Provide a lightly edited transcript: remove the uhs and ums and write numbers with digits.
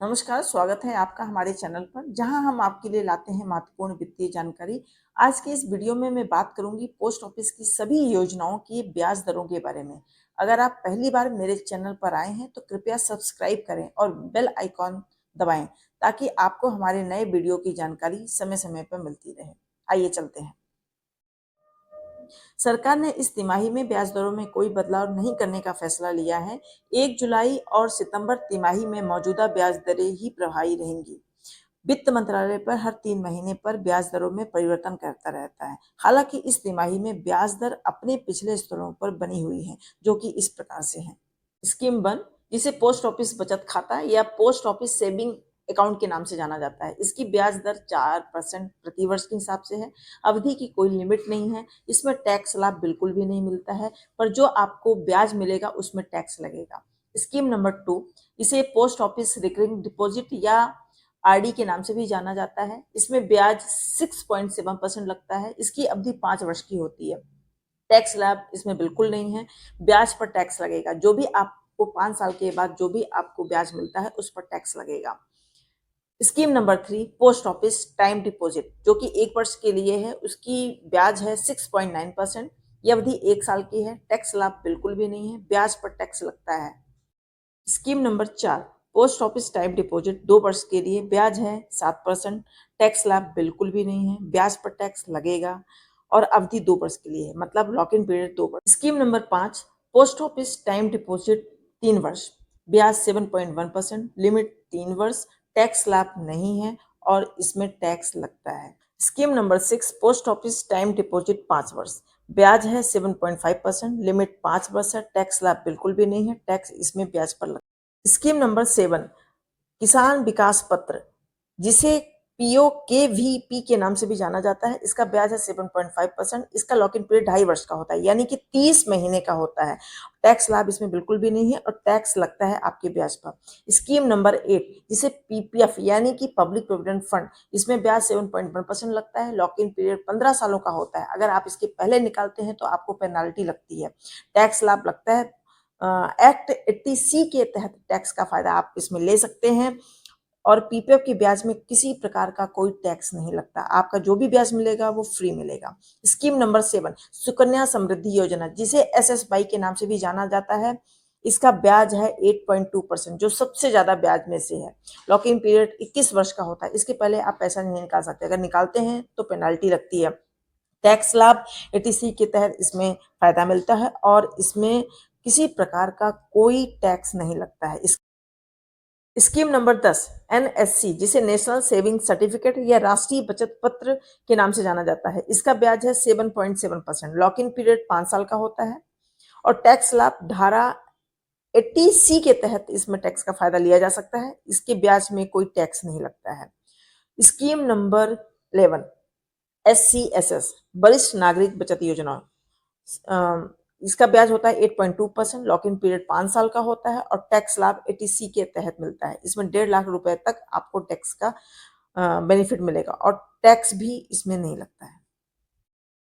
नमस्कार, स्वागत है आपका हमारे चैनल पर जहां हम आपके लिए लाते हैं महत्वपूर्ण वित्तीय जानकारी। आज के इस वीडियो में मैं बात करूंगी पोस्ट ऑफिस की सभी योजनाओं की ब्याज दरों के बारे में। अगर आप पहली बार मेरे चैनल पर आए हैं तो कृपया सब्सक्राइब करें और बेल आइकॉन दबाएं ताकि आपको हमारे नए वीडियो की जानकारी समय समय पर मिलती रहे। आइए चलते हैं। सरकार ने इस तिमाही में ब्याज दरों में कोई बदलाव नहीं करने का फैसला लिया है। 1 जुलाई और सितंबर तिमाही में मौजूदा ब्याज दरें ही प्रभावी रहेंगी। वित्त मंत्रालय पर हर 3 महीने पर ब्याज दरों में परिवर्तन करता रहता है। हालांकि इस तिमाही में ब्याज दर अपने पिछले स्तरों पर बनी हुई है, जो कि इस प्रकार से है। स्कीम 1, जिसे पोस्ट ऑफिस बचत खाता या पोस्ट ऑफिस सेविंग अकाउंट के नाम से जाना जाता है। इसकी ब्याज दर 4% प्रति वर्ष के हिसाब से है। अवधि की कोई लिमिट नहीं है। इसमें टैक्स लाभ बिल्कुल भी नहीं मिलता है, पर जो आपको ब्याज मिलेगा उसमें टैक्स लगेगा। स्कीम नंबर 2, इसे पोस्ट ऑफिस रिकरिंग डिपॉजिट या आरडी के नाम से भी जाना जाता है। इसमें ब्याज 6.7% लगता है। इसकी अवधि 5 वर्ष की होती है। टैक्स लाभ इसमें बिल्कुल नहीं है। ब्याज पर टैक्स लगेगा। जो भी आपको 5 साल के बाद जो भी आपको ब्याज मिलता है उस पर टैक्स लगेगा। Scheme number 3, post office time deposit, जो कि 1 वर्ष के लिए है। उसकी ब्याज है 6.9%। यह अवधि 1 साल की है। टैक्स लाभ बिल्कुल भी नहीं है। ब्याज पर टैक्स लगता है। Scheme number 4, post office time deposit, 2 वर्ष के लिए। ब्याज है 7%। टैक्स लाभ बिल्कुल भी नहीं है। ब्याज पर टैक्स लगेगा और अवधि 2 वर्ष के लिए है, मतलब लॉक इन पीरियड 2 वर्ष। Scheme number 5, post office time deposit, 3 वर्ष। ब्याज 7.1%। लिमिट 3 वर्ष। टैक्स लाभ नहीं है और इसमें टैक्स लगता है। Scheme number 6, post office time deposit, 5 वर्ष। ब्याज है 7.5%। लिमिट 5 वर्ष है। टैक्स लाभ बिल्कुल भी नहीं है। टैक्स इसमें ब्याज पर लगता है। स्कीम नंबर 7, किसान विकास पत्र, जिसे पीओकेवीपी के नाम से भी जाना जाता है। इसका ब्याज है 7.5%। इसका लॉक इन पीरियड 2.5 वर्ष का होता है, यानी कि 30 महीने का होता है। टैक्स लाभ इसमें बिल्कुल भी नहीं है और टैक्स लगता है आपके ब्याज पर। स्कीम नंबर 8, जिसे पीपीएफ यानी कि पब्लिक प्रोविडेंट फंड, इसमें ब्याज 7.1% लगता है। लॉक इन पीरियड 15 सालों का होता है। अगर आप इसके पहले निकालते हैं तो आपको पेनाल्टी लगती है। टैक्स लाभ लगता है। एक्ट 80C के तहत टैक्स का फायदा आप इसमें ले सकते हैं और पीपीएफ के ब्याज में किसी प्रकार का कोई टैक्स नहीं लगता। आपका जो भी ब्याज मिलेगा वो फ्री मिलेगा। स्कीम नंबर 7, सुकन्या समृद्धि योजना, जिसे एसएसवाई के नाम से भी जाना जाता है। इसका ब्याज है 8.2%, जो सबसे ज्यादा ब्याज में से है। लॉक इन पीरियड 21 वर्ष का होता है। इसके पहले आप पैसा नहीं निकाल सकते। अगर निकालते हैं तो पेनाल्टी लगती है। टैक्स लाभ 80C के तहत इसमें फायदा मिलता है और इसमें किसी प्रकार का कोई टैक्स नहीं लगता है। स्कीम नंबर 10, एनएससी, जिसे नेशनल सेविंग सर्टिफिकेट या राष्ट्रीय बचत पत्र के नाम से जाना जाता है। इसका ब्याज है 7.7%। लॉक इन पीरियड 5 साल का होता है और टैक्स लाभ धारा 80C के तहत इसमें टैक्स का फायदा लिया जा सकता है। इसके ब्याज में कोई टैक्स नहीं लगता है। स्कीम नंबर 11, एससीएसएस, वरिष्ठ नागरिक बचत योजना, इसका ब्याज होता है 8.2%। लॉक इन पीरियड 5 साल का होता है और टैक्स लाभ 80C के तहत मिलता है। इसमें 1.5 लाख रुपए तक आपको टैक्स का बेनिफिट मिलेगा और टैक्स भी इसमें नहीं लगता है।